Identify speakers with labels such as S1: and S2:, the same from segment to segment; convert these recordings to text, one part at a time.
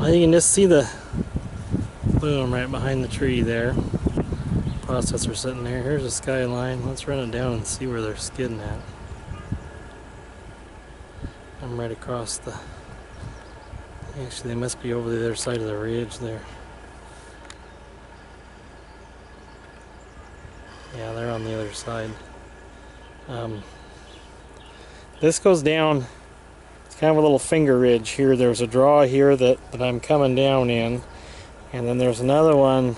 S1: Well, you can just see the boom right behind the tree there. Processor sitting there. Here's a skyline. Let's run it down and see where they're skidding at. I'm right across the... Actually, they must be over the other side of the ridge there. Yeah, they're on the other side. This goes down, it's kind of a little finger ridge here. There's a draw here that I'm coming down in, and then there's another one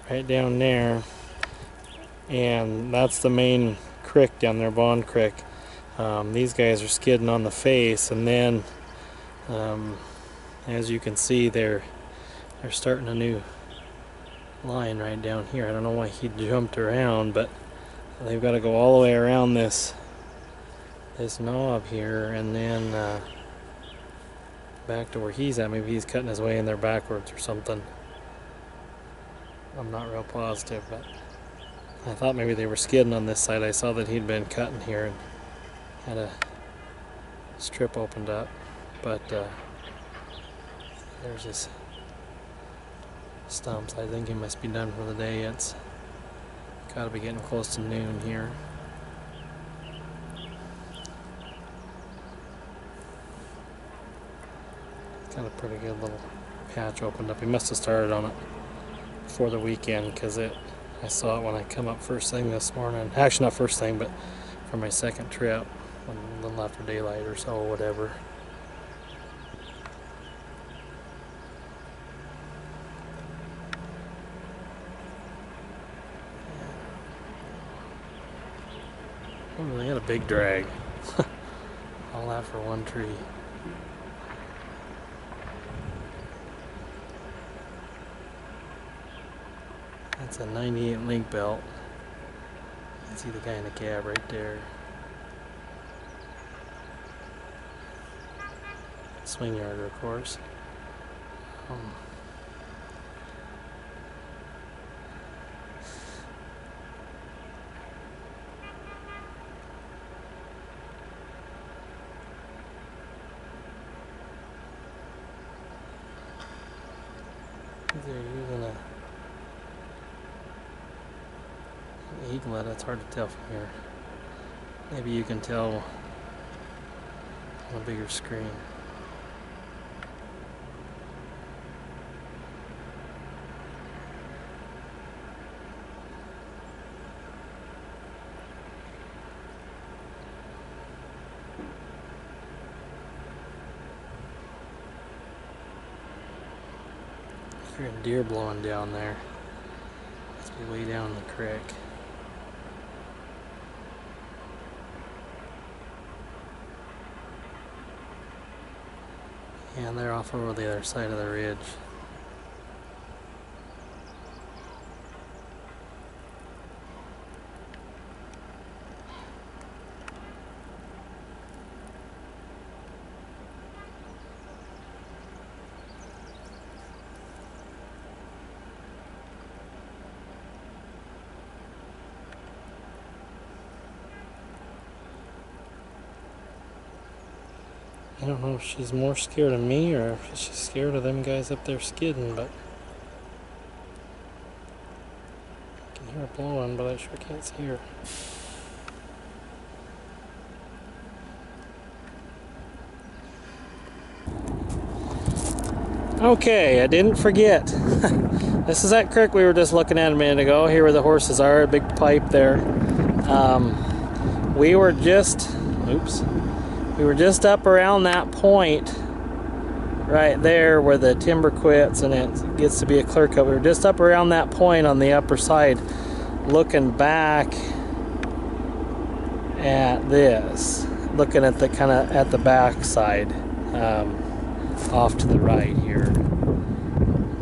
S1: right down there, and that's the main creek down there, Bond Creek. These guys are skidding on the face, and then as you can see, they're starting a new line right down here. I don't know why he jumped around, but they've got to go all the way around this knob here, and then back to where he's at. Maybe he's cutting his way in there backwards or something. I'm not real positive, but I thought maybe they were skidding on this side. I saw that he'd been cutting here and had a strip opened up, but there's his stumps. I think he must be done for the day. It's got to be getting close to noon here. Got a pretty good little patch opened up. He must have started on it before the weekend, because I saw it when I come up first thing this morning. Actually, not first thing, but for my second trip, a little after daylight or so, or whatever. Oh, they had a big drag. All that for one tree. That's a 98 Linkbelt. You can see the guy in the cab right there. Swing yarder, of course. They're using an eaglet. It's hard to tell from here. Maybe you can tell on a bigger screen. Here's a deer blowing down there. Must be way down the creek. And they're off over the other side of the ridge. I don't know if she's more scared of me or if she's scared of them guys up there skidding, but I can hear her blowing, but I sure can't see her. Okay, I didn't forget. This is that creek we were just looking at a minute ago. Here where the horses are, a big pipe there. We were just up around that point right there where the timber quits and it gets to be a clear cut. We were just up around that point on the upper side looking back at this, looking at the kind of at the back side, off to the right here.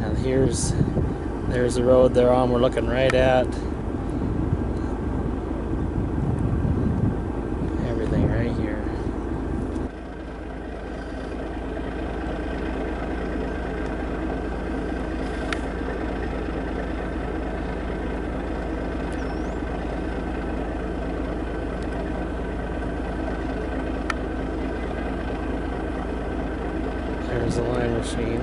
S1: Now there's the road they're on. We're looking right at everything right here. There's There's the line machine.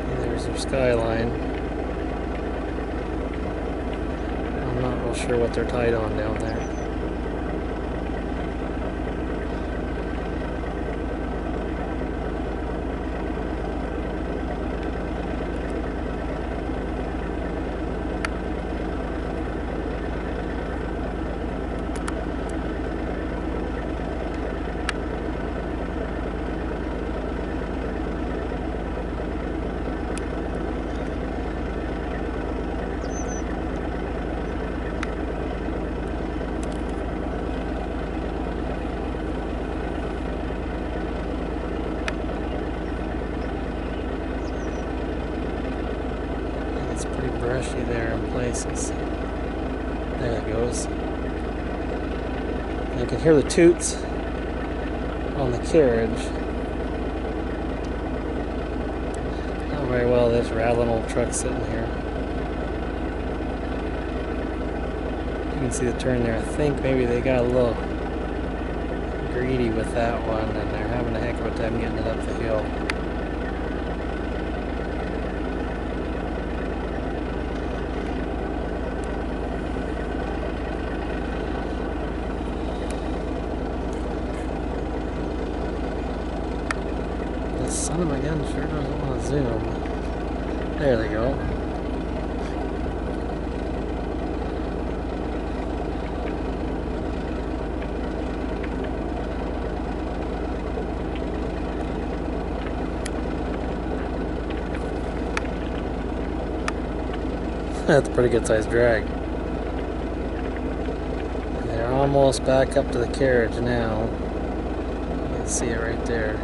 S1: And there's their skyline. I'm not real sure what they're tied on down there. It's pretty brushy there in places. There it goes. You can hear the toots on the carriage. Not very well, this rattling old truck sitting here. You can see the turn there. I think maybe they got a little greedy with that one and they're having a heck of a time getting it up the hill. Son of a gun sure doesn't want to zoom. There they go. That's a pretty good sized drag. They're almost back up to the carriage now. You can see it right there.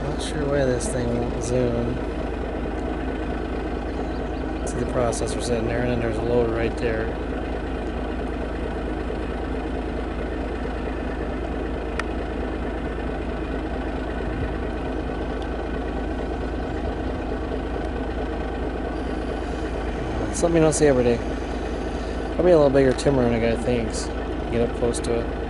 S1: Not sure why this thing won't zoom. See the processor sitting there, and then there's a loader right there. Something you don't see every day. Probably a little bigger timber than a guy thinks. Get up close to it.